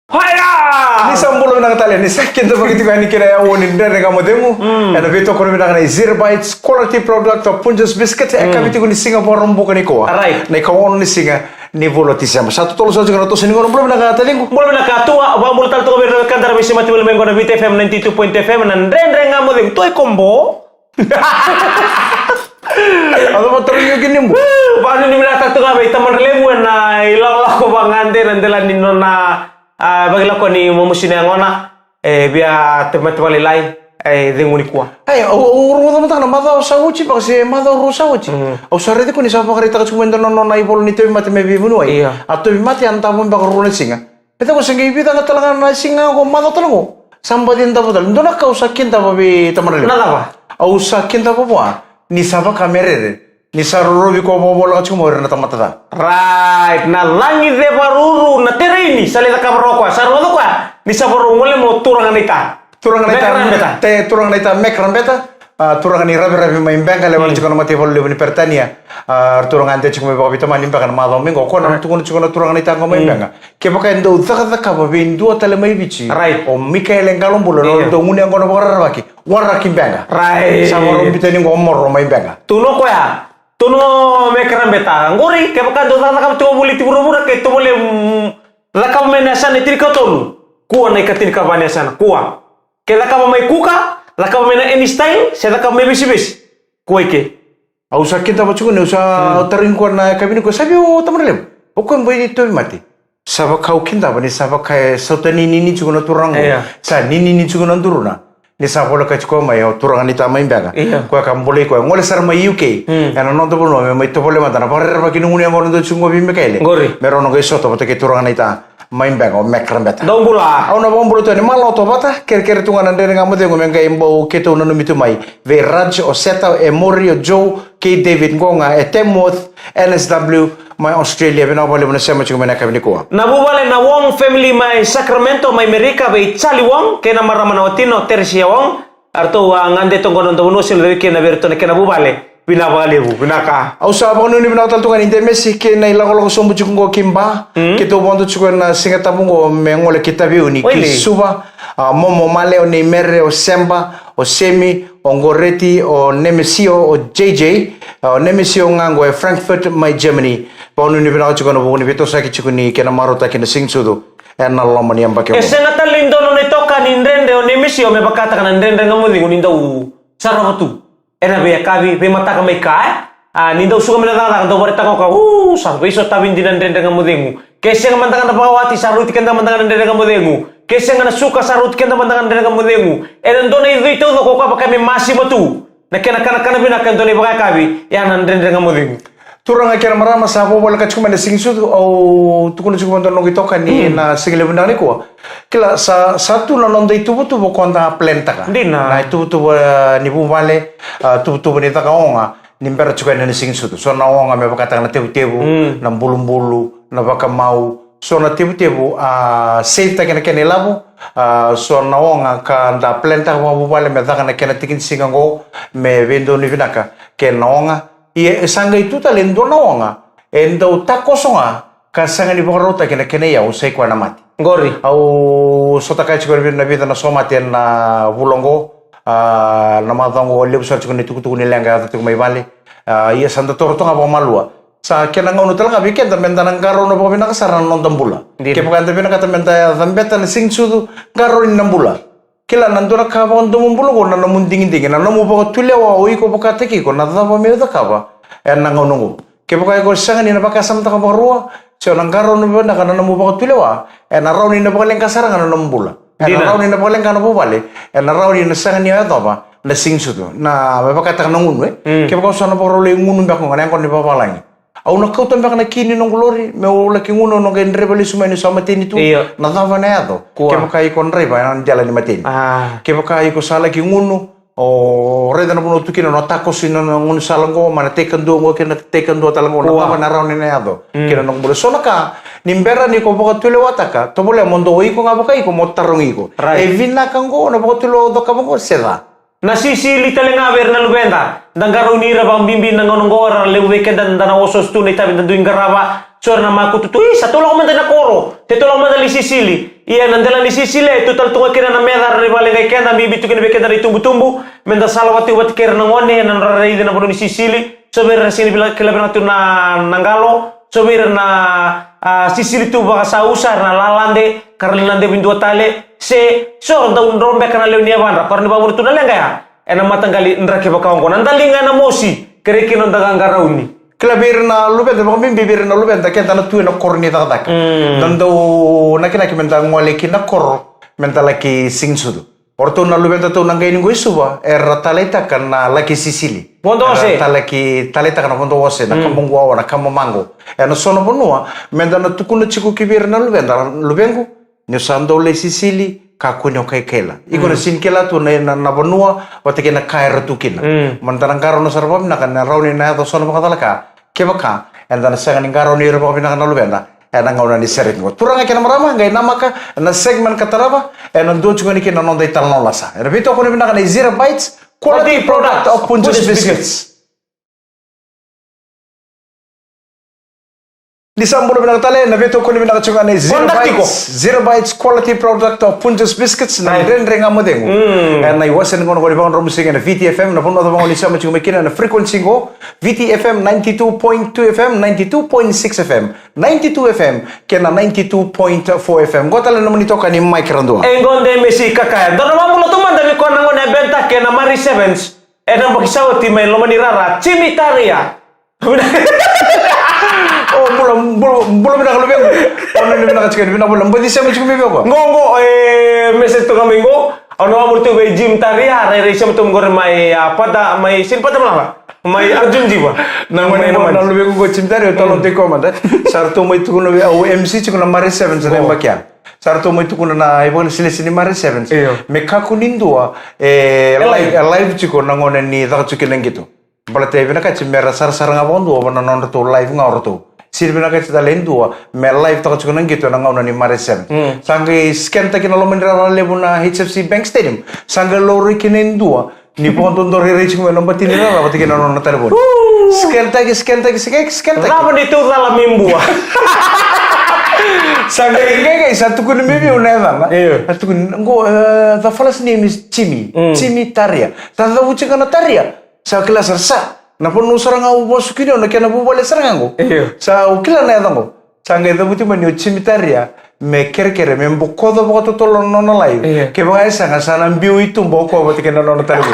Haya! Ni sambulo na katali ni second begitu kan kira ya woni ndere kamu demu. Ada beto kono na zero bites quality product of Punjas biscuit e kabiti ni Singapore rombo kan ko. Right. Na kawan ni singa ni volotisama. Satu tolo saja kalau tosin ngono belum na katali ko. Boleh nak katua wa mul tal to be kan dar misi mati mengo na Vita FM 92.fm nan rendre ngamo de toy combo. Ano mo taro yung ginim mo? Paano ni minata to gabe taman relebu na ilang lako bangande nandelan ni nona bagla ko ni momusina ngona biya temat-temali lain denguni kuah. Ay, uru mo tama mata sawochi pa kasi mata uru sawochi. O sarete ko ni sa pakarita ka sumendo no na ibol ni tevi mate me bibuno ay. Ato bi mate anta mo ba ru na singa. Ito ko singa ibita ka talaga na singa ko mata talago. Sambadi anta po dal. Ndona ka usakin ta babi tamarele. Nalaba. Au usakin ta po ni saba kamerere. Ni sarurobi ko bobo ka chumore na tamata. Right, na langit de baruru na terini salita kabroko sarudo kwa ni sabaru ngole mo turangan ita. Turangan ita te turangan ita mekran beta. Turangan ni rabi main bengka lewat chukana mati vol lewani pertania. Turangan te chukuma babi tamani bengka ma do mingo ko na chukuna turangan ita ngo main bengka. Ke baka ndo zaka ba bin do tale mai bichi. Right. O Mikael engalom bulo no do ngune ngono bora baki. Warra bengka. Right. Samaro bitani ngo morro main bengka. Tuno ko ya. Tuno mekran beta ngori ke baka do sana kam to buli tibura ke to bole lakam menasan itri katolu kuwa na ikatin ka banasan kuwa ke lakam mai kuka lakam mena any style se lakam mai bisibis kuwa ke Au sakit apa cukup usa taring ko na kabini ko sabi o tamarlem. O ko mboy dito mati. Saba kau kinda bani saba kai sotani nini cukup na turang. Sa nini cukup na turuna. Ni saba lo kai cukup mai o turang ni tamai baga. Ko kam boleh ko ngole sar mai UK. Ana no to bono mai to boleh mata na parer ba kinu nguni ngono to chungo bi mekele. Meron no kai soto bata ke turang ni ta main baga o mekran beta. Dombula. Au na bombolo to ni malo to bata ker tungan ndere ngamu de ngomen kai mbo keto no mitu mai. Ve Raj o Seta e Morio Joe K. David Ngonga e Temoth NSW my Australia bina bole mona sema chungo mena kabini ko. Nabubale na Wong family mai Sacramento mai Amerika be Charlie Wong ke na maramana watino Tersia Wong arto ngande to gono to no sil de ke na berto ke na bubale bina bale bu bina ka. Au sa ba no ni bina tal tungan inde Messi ke na ila ko sombu chungo kimba ke to bondo chungo na singata bungo me ngole kitabi uni ki suba momo male o Neymar o Semba o Semi o Ngoretti o Nemesio o JJ o Nemesio ngango e Frankfurt mai Germany pa no ni bina chungo no ni beto sa ki chukuni ke na marota ke na singsudo na lomani amba ke. Sengata lindo no netoka ni ndende o Nemesio me bakata kana ndende ngamudi unindo sarabatu. Era be kabi be mata ka mai ka ninda usuka mena tanga ndo bari tanga ka sarbe iso tabin dinan ndende ngamudengu kese ngamantanga na bawati saruti kenda mantanga ndende ngamudengu kese ngana suka saruti kenda mantanga ndende ngamudengu era ndone idito no ko ka kami masi batu na kana bina kan ndone baka kabi ya nan ndende ngamudengu turang akira marama sa bobo ka chuma na singsu au tukuna chuma ndo ngi toka ni na single benda ni ko kila satu na nonda itu butu bokonda plenta ka na itu butu ni bumale tu ni taka onga ni mbera chuka na singsu so na onga me bakata na tebu na bulu na baka mau so na tebu save ta kana kene labu so na onga ka da plenta ka bumale me taka na kena tikin singango me vendo ni vinaka kena onga ia sanga itu talendo na onga endo takosonga kasanga ni borota kena ya usai kwa na mati ngori au sota kai chikor na vida na somati na bulongo na madango lebu sar chikor ni tuku ni lenga tuku mai vale ia sanda torto ngapa malua sa kena ngono talaga bikin dan mentana ngaro no pabina kasara non tambula ke pakan tapi na kata menta dambeta na singsu ngaro ni nambula kila nandura kaba ondo mumbulo ko na namundingin na namu ba tulewa oi ko baka teki ko na daba me da kaba na ngono ke baka ko sanga ni na baka samta ka barua so nangaro no na kana namu ba tulewa na raw ni na baka leng kasara na nambula na raw ni na baka leng kana bobale na raw ni na sanga ni ato ba na singsu to na baka ta nangunu ke baka so na baka le ngunu ba ko ngana ko ni baba langi au na kau tambah na kini nong glori me o la kinguno no gen rebeli suma ni sama tini tu na tava na ato ke baka ikon reba na jalan ni mateni ke baka iko sala kinguno o reda na puno tukino no tako sino ngun salango mana tekan do ngo kena tekan do talango na tava na raun ni ato kena nong bolo so naka nimbera ni ko baka tule wataka to bole mondo iko ngabaka iko motarong iko e vinna kango na baka tulo do kamongo seda Na sisili talenga ver na lubenda. Dangaro nira bang bimbi na ngonongora le weekend dan osos tu na itabi danduing garaba. Sor na makututu isa tolong man na koro. Te tolong man li sisili. Iya nandela li sisili tu tal tunga kira na medar re bale ngai kenda bibi tu kena bekenda ri tumbu-tumbu. Menda salawati wat kira na ngone na rai na bono ni sisili. Sober sini bila kila bena tu na nangalo. Sober na sisili tu baka usar na lalande karlande bindu tale se so da un rombe kana leunia bandra parni babur tu nalenga ya ena matanggali ndra ke baka ngona ndalinga na mosi kereki no daga ngarauni Kelabir na lubenda baka mimbi bir na lubenda kenta na tuina korni tak dando nakina ki menta ngole ki na kor menta laki singsudu orto na lubenda tu nanga ini suba era taleta kana laki sisili Pondo ose taleta kana pondo ose na kamongo wa na kamomango ena sono bonua menta na tukuna chiku kibir na lubenda lubengu nyosando le sisili kakunyo kai kela iko na sin kela tu na bonua watake na kaira tu kina mantarang karo no sarpam na kan rauni na to sono makatalaka kebaka and dan sangan ngaro ni ro na kan lubenda ena ngona ni seret ngo turanga kena marama ngai namaka na segment kataraba ena do chungani kina non dai talno lasa repito ko ni na kan 0 bytes quality product of Punjus biscuits Lisambolo binakatale na veto ko ni binakachungane 0 bytes quality product of Punjus biscuits na renrenga modengo and I wasn't going to go on romusing na VTFM na puno bang lisama chumekina na frequency go VTFM 92.2 FM 92.6 FM 92 FM kena 92.4 FM gotala na monito kani Mike Randua engonde mesi kakaya dono mamulo to manda mi kona ngone benta kena Mari Sevens ena bakisawati mai lomani rara Cimitaria Oh, belum nak lebih. Ono ni nak cakap bina belum. Bagi saya macam ni apa? Ngongo message tu kami ngo. Ono amur tu be gym taria re siam tu ngor mai pada mai sin pada mala. Mai Arjun jiwa. Nang mana lebih ko gym taria tolong teko mata. Sarto mai tu kuno MC tu kuno Mari Sevens na bakian. Sarto mai tu kuno na ibon sini Mari Sevens. Meka kunindua live ciko nangone ni tak cikin gitu. Balate bina ka chimera sar ngabondo wana non to live ngorto. Sirvina ka chita lendua me live tak cikin gitu nangona ni Mari Sevens. Sangai scan takin lo menira lebuna HFC Bank Stadium. Sangai lori kinendua ni ponton dor reach mo nomba tinira ra batikin non telefon. Scan tagi. Kenapa itu dalam mimbu? Sangai kaya satu kun mimi uneva. Satu kun go the first name is Cimitaria. Tanda uci kana Taria. Sa kelas rasa. Na pun usarang au bos kini na kena bu boleh sarang aku. Sa ukila na yadango. Sangai the buti mani Cimitaria. Me kerkere me mbukodo boto tolo nono live. Ke ba sanga sana mbiu itu mboko bati kena nono tari.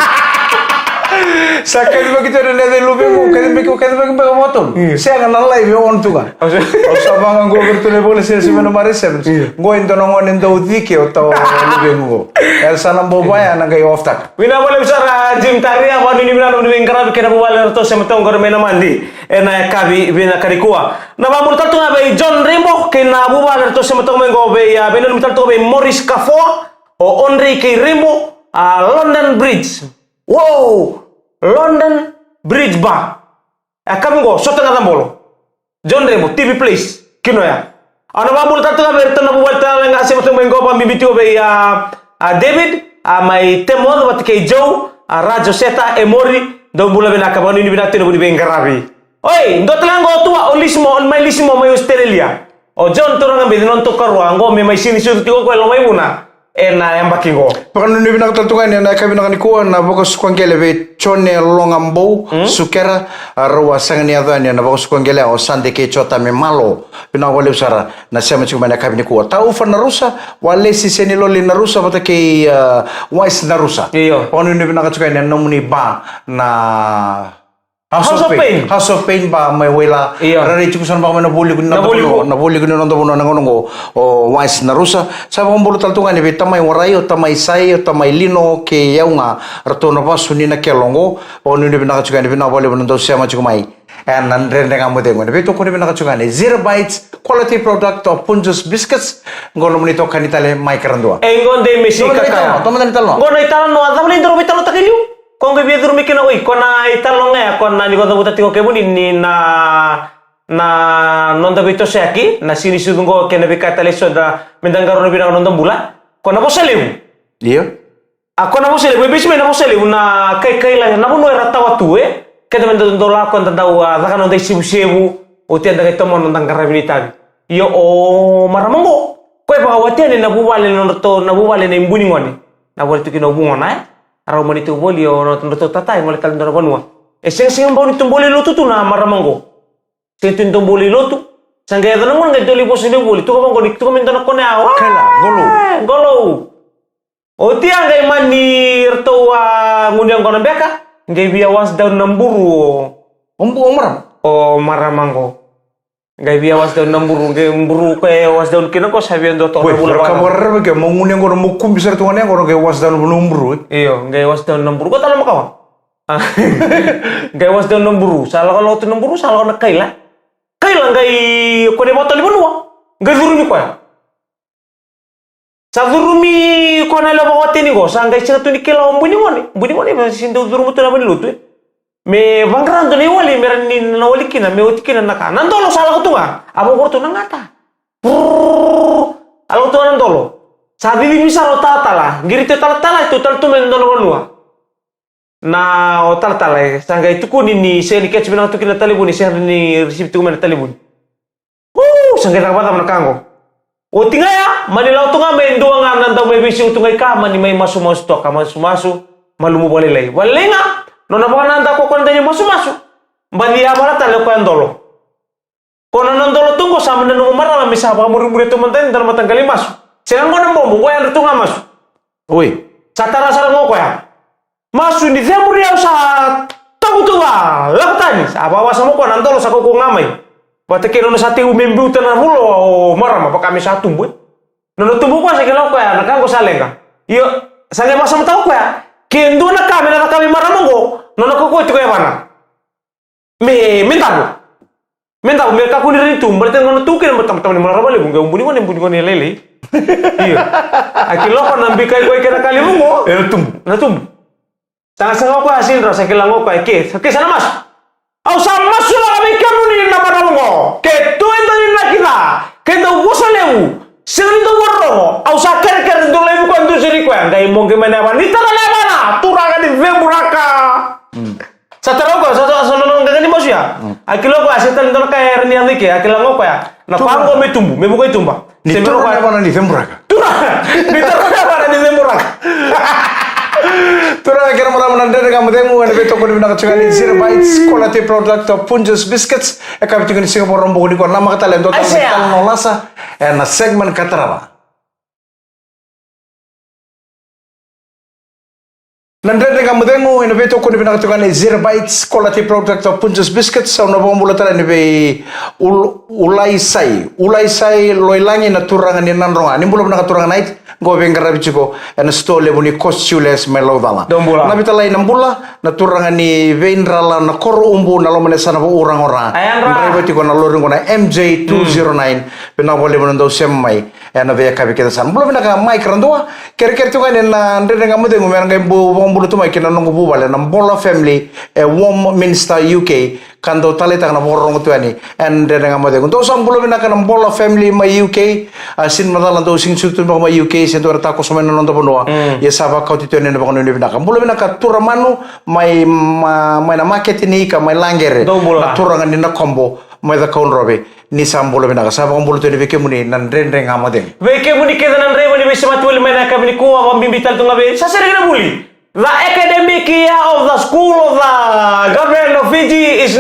Sakit begitu ada nede lupa mo kadang begitu motor. Saya akan live on tu kan. Usah bang go bertune boleh saya semana Mari Sevens. Go into nongon into udike atau lupa mo. Elsa nambo baya nang kayo off tak. Wina boleh bicara gym taria apa ni bina ni bingkara kena buat to sama tong gor mena mandi. Ena kabi bina karikua. Na ba murtal tu ngabe John Rimbo kena buat to sama tong mengo be ya bina murtal tu be Morris Cafo o Enrique Rimbo London Bridge. Wow. London Bridge Bar. Kami go sota na bolo. John Remo TV Place kino ya. Ano ba mul tatu na berta na buwal ta nga se mo mengo pa bibitio be David mai temon wat kay Joe Rajo Seta Emori do bula be nakabano ni binati no be ngarabi. Oi, ndot lang go tua olismo on mai Australia. O John turang be non to karwa ngo me mai sini su tigo ko lo mai muna. Ena yang bakigo. Pakan ni binak tentukan ni nak binak ni kuan na bagus kuangkele be chone longambo sukera arwa sangani ada ni na bagus kuangkele o sande ke chota me malo binak wale usara na sema cuma nak kabini kuan tau fan na rusa wale si seni loli na rusa bata ke wise na rusa. Iyo. Pakan ni binak tentukan ni nomuni ba na House of Pain ba may wala. Rari chukusan ba na boli kun na boli kun na bono nangongo o wise na rusa. Sa ba bolo taltungan ni tamay waray o tamay sai o tamay lino ke yaunga rato na ba suni na kelongo o ni binakachukan ni binaboli bono do siya machukumai. And nandren nga mo dengo. Beto ko ni binakachukan ni 0 bytes quality product of Punjus biscuits ngolo mo nito kanitale Mike Randua. Engon de mesika ka. Toman italo. Ngono italo no adam ni ndoro bitalo takilyu. Kung gabi duro mikina oi kona italong nga kona ni kota buta tingo kebuni ni na nonda bito seki na sini sudungo kena bika taleso da mendangaro bina nonda bula kona bosalew iya Ako na mo sila, may bisme na mo sila, una kay lang, na mo no ratawa tu kada man do la ko tanda wa da kan sibu o tianda kay tomo nang karabilitag. Yo o maramango. Koy ba watian na buwale na buwale na imbuni ngoni. Na wala tu kino bungona araw man itu boli o no to tatay mo tal ndoro banwa. E sing boni tumboli lutu tu na maramango. Sing tumboli lutu. Sangga da nang ngai doli posile boli tu ko ngoni tu ko min na ko na. Kala, Golo. O tiang gay manir to ngundiang kono beka. Gay biawas daun namburu. Maram. O maramangko. Gay biawas daun namburu, gay mburu ko was daun kinako sabiendo to Woi, bula. kabar ke mau ngunyang kono mukum bisa tuan yang kono ke was daun numbru. Iyo, gay was daun namburu. Ko tala makawan. Gay was daun namburu. Salah kalau tu namburu salah kana kaila. Kaila gay ko de moto libonwa. Gay zurumi ko ya. Sa zurumi ko na labo ni go. Sa gay sila tu ni kila mbuni ngoni masih sinto zurumu tu na lutu. Me bangran tu ni wali meran ni na wali kina me uti kina naka. Nandolo salah ko tu nga. Abo ko tu nangata. Alo tu nandolo. Sa bibi misal o tatala. Giri tu tatala itu tal tu mendolo konua. Na o tatala sa gay tu kuni ni se ni ketch binang tu kina talibuni se ni receive tu mena talibuni. Sa gay nakabata manakango. O tinga ya, manilaw to nga may duwa nga nandaw may bisyo to ngay ka, mani may masumasu to ka, masumasu, malumo balilay. Walay nga, no napakananda ko kanda niya masumasu. Baliya para talo ko ang dolo. Kung anong dolo tungko, sama na nung marami, misapa ka muri-muri tumantayin, dala matanggali masu. Silang ko ng bombo, kaya ang rito nga masu. Oi. Sa tarasara mo kaya. Masu, hindi siya muri sa tabutunga, lakatani. Sa abawa sa mo ko, nandolo sa kuko ngamay. Bata kino na sa tiu membu na hulo o marama pa kami sa tumbo. No tumbo ko sa kilo ko ya nakang ko salenga. Yo sa nga masam tao ko ya. Kendo na kami marama ko. No ko ito ko ya bana. Me mentabo me ka kuni rin tumbo berarti ngono tukin bertam-tam ni marama le bunga umbuni ko ni lele. Iyo. Akilo ko nambi kay ko kena kali mo. Na tumbo. Sanga ko asin ro sa kilango ko ke. Sa sana mas. Au sama sulah kami kamu ni na maramongo. Ke tu ento ni na kita. Ke do bosaleu. Sering do borro. Au sa ker do lebu ko ndu siri ko. Ngai mo ke mana ni tara le mana. Turaga di vemburaka. Sa taro ko sa no ngani mo siya. Akilo ko asetan do ka ni andike. Akilo ngo ko ya. Na pango me tumbu. Me bukai tumba. Ni turaga mana ni vemburaka. Turaga. Ni turaga mana ni vemburaka. Tura kira mara nandere kamu demu ane beto ko dibina katunga ni Zero Bites quality product of Punjus biscuits e kam tunga ni Singapore rombo ni ko nama kata lendo ta no lasa e na segment kataraba nandere kamu demu ane beto ko dibina katunga ni Zero Bites quality product of Punjus biscuits sa na bombo tala ni be ulai sai loilangi na turanga ni nanronga ni bulo na katuranga night go vengar bichiko en stole buni costules melodala na bitalai nambula na turanga ni vendrala na koro umbu na lomane sana bo orang-orang ndai bati ko na lorin ko na MJ209 bina bole bondo semmai en ve ka biketa san bulo bina ka mic randoa ker tu kan na ndere ngamu de ngumer ngai bo bombu tu mai kina nungu bu bale na bola family e wom Minster UK kando tali tak na borong tu ani and ndere ngamu de untuk sam bulo bina ka na bola family mai UK sin madala do sing sutu mai UK sento ta ko somen non do bonoa ya saba kau tito ne ba kono ne bina ka bulo bina ka turamanu mai na market ni ka mai langere na turanga ni na kombo mai da kaun robe ni sambulo bina ka saba kombo to ne veke muni nan rendre ngamade veke muni ke nan re woni bisi matu mena ka bini ko wa bimbital tunga be sa sere na buli the academic year of the school of the government of Fiji is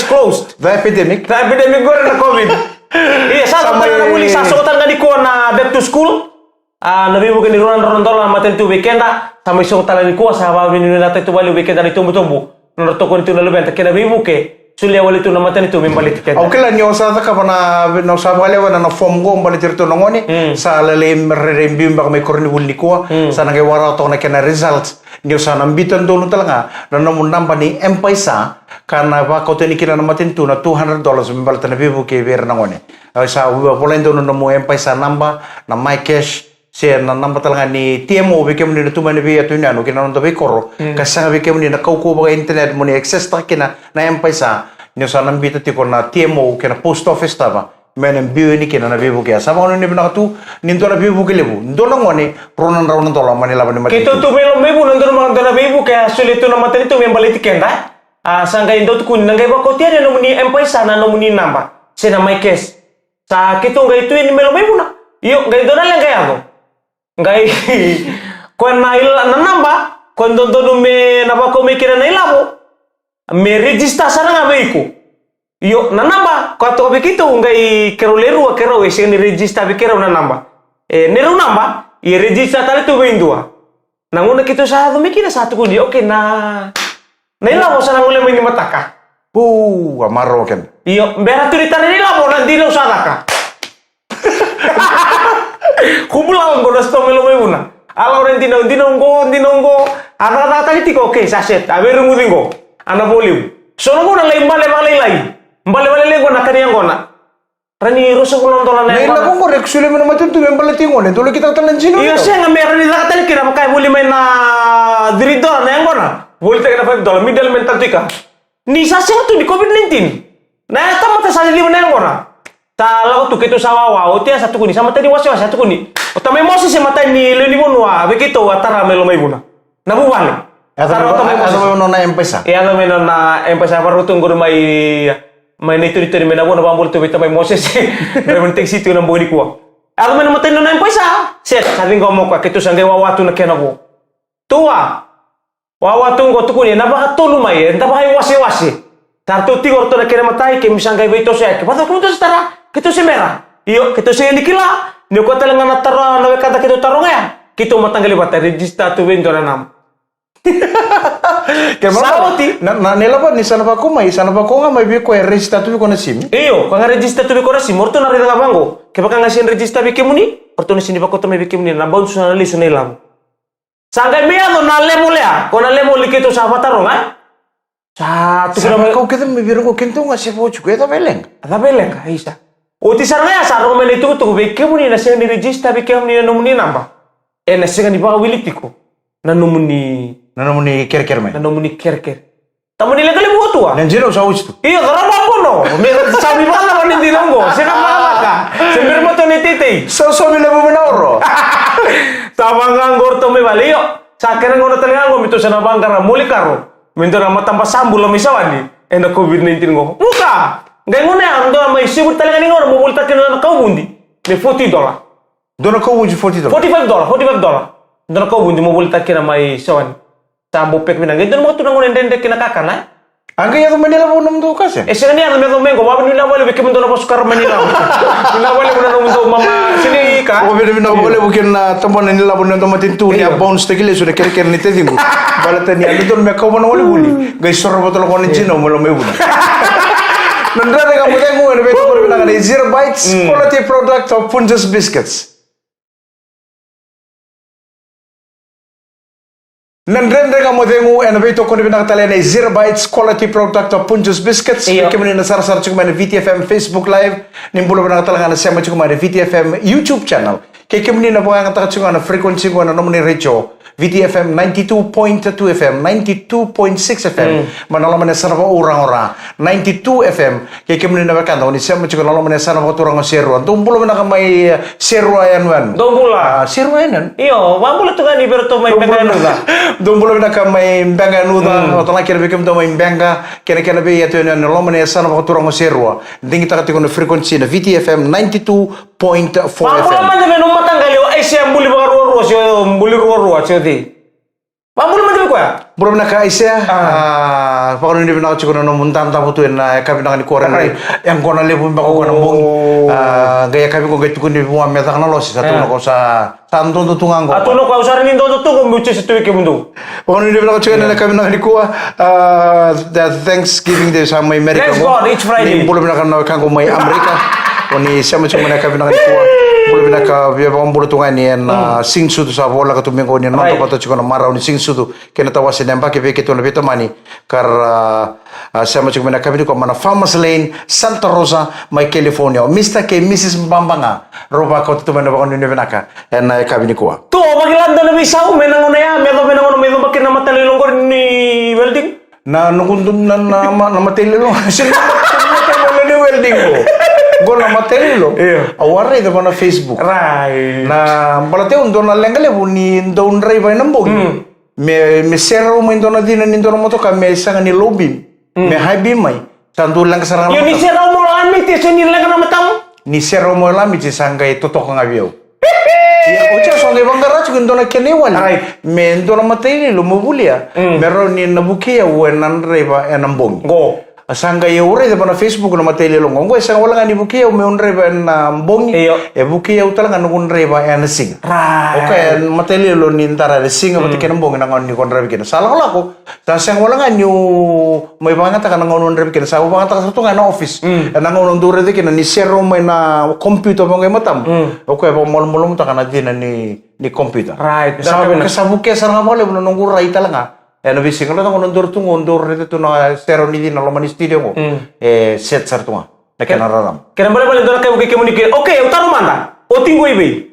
closed the epidemic gore na covid iya sa ta na buli sa so tan ngadi ko na back to school nabi mo kini ronan dola maten tu weekenda sampai so tala ni ko sa ba ni na tu bali weekenda ni tumbu no to ko ni tu na lubenta kena bibu ke sulia wali tu na maten tu membali tiket au kila nyo sa ka bana no sa bale wana na form go mbali tirto no ngoni sa lele rembi mbak me korni wuli ko sa na wara to na kena result nyo sa nambitan dulu talanga na namun namba ni M-Pesa karena ba ko teni kina na maten tu na $200 membali tan bibu ke ver na ngoni sa bolendo no mo M-Pesa namba na my cash siya na namba talaga ni TMO bigyan mo ni natuman ni Bia ito niya no kina nung tabi koro kasi nga bigyan mo ni nakauko ba internet mo ni access ta kina na M-Pesa niyo sa nambito tiko na TMO kina post office ta ba menen biu ni kena na biu kia sama onu ni bina tu ninto na biu ke lebu ndona ngone ronan raunan tola mani la mani Kita tu melo mebu nanti orang tanah mebu kayak sulit tu nama tadi tu membalik tikenda. Sangka indo tu kun nanggai bako tiada nomuni empai sana nomuni namba. Saya nama kes. Sa kita ngai tu ini melo mebu na. Iyo ngai dona nanggai ako. Ngai kuan nail namba. Kuan donto me napa ko me kira nail ako. Me register sana ngabe iku. Iyo namba. Kau tu begitu ngai keroleru kero wesi ni register bekera una namba. Neru namba. Iya register tadi tu beindua. Nanguna kita satu mikir satu kundi oke nah ilah mau sana mulai main mataka amaro kan iyo berat tu ditarik ilah mau nanti lo sadaka kubulang bonas to melo meuna ala orang dinonggo anak tadi tiko oke saset aberu mudingo ana boliu sono gona lai mbale gona kani ngona rani roso kulon tola na ila ko rek sule men matun tu membale tingone to kita tanan sino iyo saya ngamera ni lakatali kira makai buli main na diri dola na ngona buli ta $5 middle mental tika ni sa tu di covid-19 na ta mata sa lima na ngona ta la tu ketu sawawa o tia satu kuni sama tadi wasi satu kuni o ta memosi se mata ni le ni bonwa begitu atara melo mai buna na buwan atara no na empesa ya no meno na empesa baru tunggu mai itu mena bona bambol tu beta mai Moses rementing situ na boli kuwa ako mena matendo na empesa set sabi ngomo ka ketu sangai wawatu na kenabo tua wawatu ngo tukuni na baka tolu mai enta baka wase tarto tigor to na kena matai ke misangai beito se ke pato kundo stara ketu se mera iyo ketu se nikila ni ko talenga na taro na kata ketu taronga ya kitu matanggali bata register tu bendo na nam Saboti na nela pa ni sana pa ko nga may bi ko register tu ko na sim iyo ko nga register tu ko na sim orto na rida bango ke baka nga sin register bi kemuni orto ni sini ba ko to may bi kemuni na bon na liso na ilam sangay miya no na lemolea ko na lemoli kito sa patarong sa tu sana ko kita may biro ko kinto nga se po chuko eta beleng ka isa o ti saranga sa ro men itu tu bi kemuni na sin register bi kemuni na nomuni namba na singa ni ba wilitiko na nomuni ker mai. Nanomuni ker. Tamu nila kali buat tua. Nanjiro sa usto. Iya, karena apa no? Mer sabi bala manin dinonggo. Sina malaka. Sember mo to ni titi. So bila mo menauro. Tabang anggor to me bali yo. Sa keren ngono telengango mito sana bangkara muli karo. Minto na matamba sambul lo misawani. Enda COVID-19 go. Buka. Ngai ngone ando mai sibut telengan ngono mo bulta kena kau bundi. Me $40. Dona kau bundi $40. $45. Dona kau bundi mo bulta kena mai sawani. Sambo pek minang itu mau tunang ngonen dendek kena kakak na angga ya menila po nung tukas ya sini ni ano mengo wala nila wala bikin mendo na pasukar manila nila wala muna nung mama sini ka o bina wala bukin na tamon nila po nung matintu niya bounce tegile so na kere ni tedingo bala tani ano don me ko mo wala buli guys sorro botol ko ni jino mo lo me buna nandra ka mo tayo ngene beto ko bina ni Zero Bites quality product of Punjas biscuits. Nandrende nga mo dengu en beto ko ni binakatala na Zero Bites quality product of Punjas biscuits. Kami ni nasar-sar cuma ni VTFM Facebook live. Nimbulo binakatala nga na siyama cuma ni VTFM YouTube channel. Kaya kami ni napakakata cuma na frequency ko na naman ni radio. VTFM 92.2 FM, 92.6 FM. Manalaman na sana pa orang-orang. 92 FM. Kaya kami ni napakakata ni siyama cuma nalaman na sana pa turang seruan. Tumbulo na ka may seruan wan. Dombula. Seruan. Iyo, wambula tu kan iber to may benganuda. Dombolo na ka may benganuda. Otala kira bikim to may benga. Kena be yato na nalaman na sana pa turang serua. Dingi ta katiko na frequency na VTFM 92.4 FM. Wambula man na nung matanggal yo ay siya mbuli ba ruwa siya mbuli ruwa siya di. Wambula man ko ya. Belum nak Aisyah, pakon hindi na ako na muntan tapo tu na kami na ni koren yang kona lebu bako kona bong gaya kami ko gaya kundi buwa meta kana los sa tuno ko sa santo to tungang ko. Atuno ko usarin nindo to ko muche sa tuwi ke mundo. Pakon hindi na ako na kami na ni kuha that Thanksgiving Day sa may Amerika. Thanks God, each Friday. Belum nak kana kan ko may Amerika. Oni sama cuma na kami na ni kuha. Belum nak biya bang bulu tungan ni na singsu tu sa bola ka tumingo ni nanto pa to chiko na maraw ni singsu tu kena tawas nemba ke veke to na beto mani kar sama cuma na kami ko mana Farmers Lane Santa Rosa my California Mr. K Mrs. Mbambanga roba ko tu mana bakon ni venaka na kami ni ko to magilanda na bisau menangon ya menangon bakin na matalilong ko ni welding na nukundun na matelo sila ni welding ko Go na materi lo. Iya. Awara ito na Facebook. Right. Na balate undo na lengale ni ndon drive na mbog. Me sero mo indo na din ni ndon mo to ka me sanga ni lobin. Me habi mai. Sandu lang sarang. Yo ni sera mo lang mi te seni lang na matam. Ni sero mo lang mi sanga totok nga biyo. Ya ocha songe bangara chundo na kene wali. Me ndo na materi lo mo bulia. Mero ni nabukia wenan reba enambong. Go. Sanga ye ure de bana Facebook na matele lo ngongo sanga wala ngani bukia me unre ba na mbongi e bukia utala ngani unre ba ya sing okay matele lo ni ndara de sing mate ken mbongi na ngani kon rebe ken sala wala ko sa sang wala ngani mo ibanga ta kana ngoni unre ken sa ubanga ta sa na office na ngoni ndure de ken ni sero me na computer bangai matam okay ba mol molum ta kana dina ni computer right sa bukia sa ngabole no nungu rai talanga no bisi kalau tang ondur itu na sero ni na lomani studio mo set sartunga na kena raram kena bale ndora kay komunike okay utaro manda o tingo ibe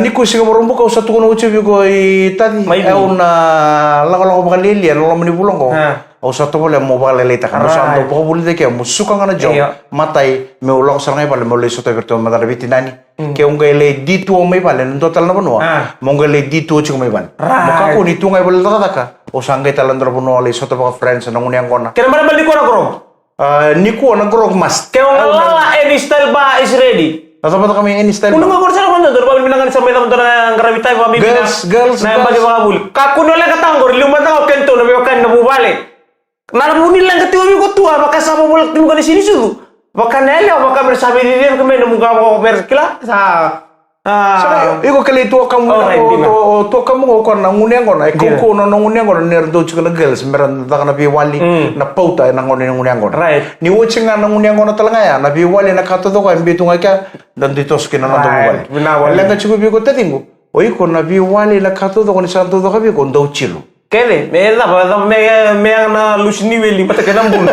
ni ko singa morumbu ka usatu kono uche bigo tadi una lago bakalili na lomani bulongo o satu bole mo balele ta kana santo po buli de ke musuka ngana jo matai me ulang sarngai bale mo le soto virtual madara bitinani ke ungele ditu o mai bale ndo tal na bonua mongele ditu o chiko mai bale maka ko ni tungai bale taka o sangai tal ndro bonua le soto ba friends na nguni angona kena bale ko na grog ni ko na grog mas ke ngala any style ba is ready. Nasa kami any style. Kuno ngor sa kondo do bali minangan sa metam do na ngarawitay ba mi girls na bali ba bul ka kuno lang katanggor lumanta ka kento na biwakan na bubale na bunil lang katiwa mi ko tuwa baka sa bubulak timo kan sini su baka nele baka bersabi di dia kemena muga ko berkila sa iko kali to kamu ko na ngune ngona ko no ngune ngona ner do chukala girls meran da kana bi wali na pauta na ngone ngune ngona ni wochinga na ngune ngona talanga ya na bi wali na kato do ko mbi tunga ka dan ditos kina na do wali lenga chuku bi ko tetingu oi ko na bi wali na kato do ko ni santo do ka bi ko ndo chilo kele me na lusni weli mata kana mbul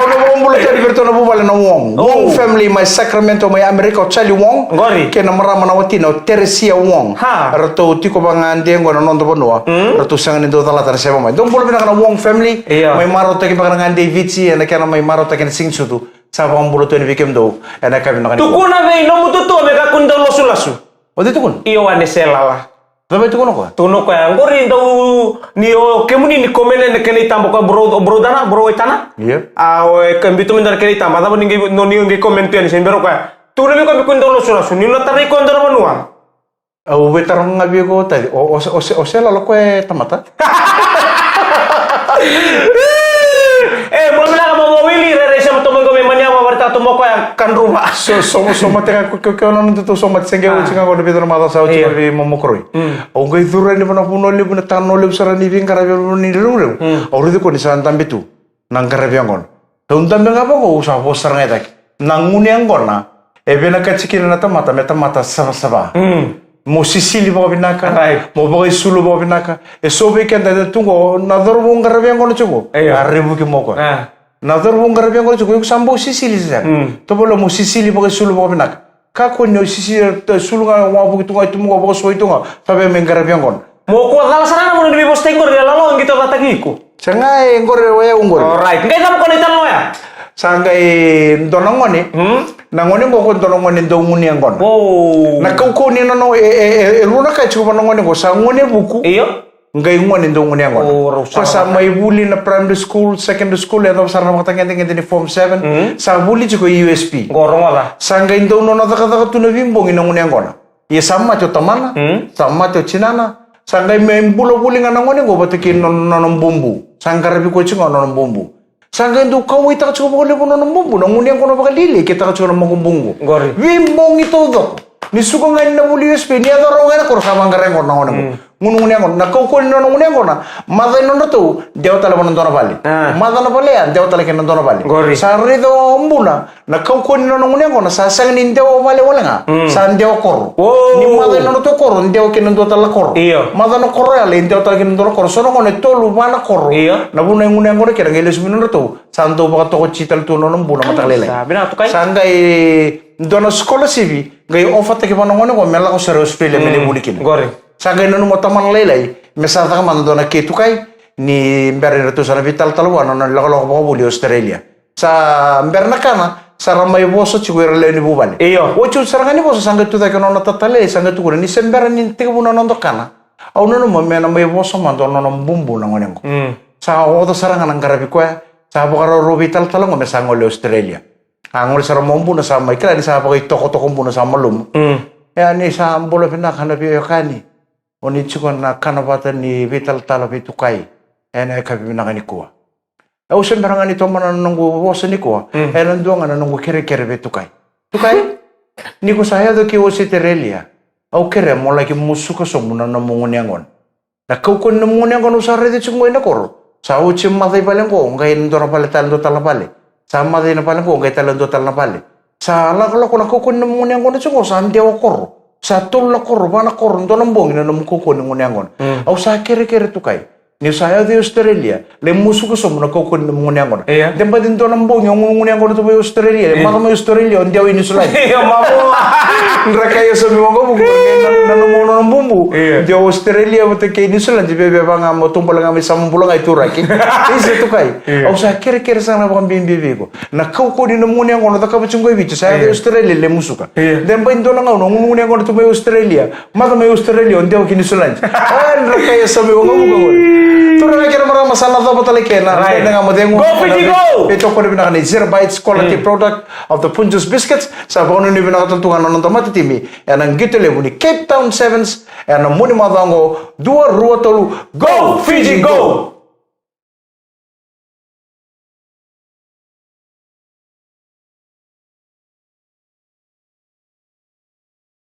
ono bombolo tadi bertona bubale na Wong family my Sacramento my America Charlie Wong ke na marama na watina Teresia Wong rato tiko bangande ngona nondo bonua rato sangani do tala tara seba mai dong bolo bina kana Wong family mai maro take bangana ngande vici na kana mai maro take sing sutu sa bombolo to ni bikem do na ka bina kana tukuna ve no mututu me ka kunda losu odi tukun iyo ane selala Tapi itu kono ko? Tuno ko yang ngori ndau ni o kemuni ni komene ne kene tambo ko bro dana bro itana. Iya. O kembitu mendar kene tamba tabo ningi no ni komente ni sembero ko. Tuno mi ko mi kundo lo sura suni no tari ko ndara manua. Au betar ngabi ko tadi. O sela lo ko tamata. Boleh nak mau wili re sama teman kau memangnya mau berita tu mau kau yang kan rumah. Soma tengah kau non tu soma sengge ucinga ko betar mata sa ucinga bi momokroi. O ngai dura ni bana puno li bana tanno li usara ni bin karabe ni lulu. O rudi ko ni san tambitu. Nang karabe angon. Taun tambe ngapa ko usa posar ngai tak. Nang nguni angona. E bena kacikin na mata saba. Mo sisili ba binaka mo ba sulu ba binaka e sobe kan da tungo nador wong garbe ngono chugo arribu ki moko nador wong garbe ngono chugo sambo sisili sa to bolo mo sisili ba sulu ba binaka ka ko no sisili sulu ga wa bu tunga tumo ba so itunga sabe men garbe ngono mo ko dala sana mo ni posting ko lalo ngito tatagiko sangai ngore we ungore alright ngai tam ko ni tan ya sangai ndonongoni nangoni ngoko ndonongoni ndonguni angon na kauko ni no runa ka chuba nongoni go sangoni buku iyo ngai ngoni ndonguni angon sa mai buli na primary school secondary school ya sarna mata ngente ni form 7 sa buli chuko USP gorong ala sangai ndono na taka tu na bimbongi nonguni angona ye sama cho tamana sama cho chinana sangai membulo buli nganongoni go batiki non bumbu sangkar bi ko chingo non bumbu Sangga ndu kau ita kacu boleh pun nonton bumbu, nongun yang kono bakal dili kita kacu nonton bumbu. Gori. Wimbong itu dok. Ni suka ngai na buli USP ni ada orang yang kor sama ngareng kono nongun. Ngunung yang kono. Nak kau kono nongun yang kono. Mada nonton tu dia utala nonton bali. Mada na bali ya dia utala nonton bali. Gori. Sari tu ombuna. Nak kau kono nongun yang kono. Sasang ni dia bali wala nga. San dia kor. Ni mada nonton tu kor. Dia kena nonton tala kor. Iyo. Mada na kor ya lain dia utala kena nonton kor. Sono kono itu lupa kor. Iyo. Na buna ngunung yang kono kira ngelis minum tu. Santo baka toko cital tu nonom buna mata lele. Sabi na to kay. Sangai dono sekolah sivi, gai ofat ke panongon ko mela ko sero Australia mele bulikin. Gori. Sangai nonu mo taman lele, mesal ta man dona ke tu kai ni mbere retu sana vital talwa non la ko buli Australia. sa mbernakana sarang may boso chiguera le ni bubani Iyo. ochu sarang ni boso sanga tu da kono na tatale sanga tu ni sembera ni tiga buna nondo kana au nono mena may boso mando nono bumbu na ngonengo sa odo sarang nang garabi kwa sa bokaro robi tal tal ngome sango le Australia angol sarang mombu na sa mai kala di sa bagai toko toko bu na sa malum ya ni sa ambolo pina kana bi kani oni chukon na kana bata ni vital tal bitukai ena kabi na kani kuwa au sembarang ni tomana nunggu boso ni kuwa ena duanga na nunggu kere kere bitukai tukai ni ko saya do ki Australia au kere mola ki musuka somuna na mungunyangon na kau kon na mungunyangon usare de chungo ina koro sa uchi madai palengo ngai ndora pale taldo talapale sa madai na palengo ngai taldo talapale sa la kala kona kau kon na mungunyangon chungo sa ndia koro sa tol la koro bana koro ndo nambong ina namu kau kon na mungunyangon au sa kere kere tukai ni saya di Australia le musuka somuna kau kon na mungunyangon Iya. demba din ndo nambong yung mungunyangon to Australia maka mo Australia ndia ini sulai Iya, mamu. Nraka yo sabi mo ko nanomono ng bumbu. Iya. Di Australia mo te kay New Zealand di bebe ba nga mo tumbol nga may sambulang ay turaki. Isa to kay. Au sa kere sa na bakang bimbi ko. Na kau ko din mo niya kono ta ka bachung ko bicho sa Australia le musuka. Den ba indo na nga no mo niya kono to may Australia. Mata may Australia ndi ako New Zealand. Nraka yo sabi mo ko. Turo na kira marang masalah dapat tali kena. Right. Na nga mo dengo. Go, Fiji, go! Ito ko rin binaka ni Zero Bites quality product of the Punjus Biscuits. Sa bono ni binaka tuntungan ng tomate timi. Yan ang gitu lebu ni Cape Town Sevens. Yan ang muni madango. Dua rua tolu. Go Fiji, go!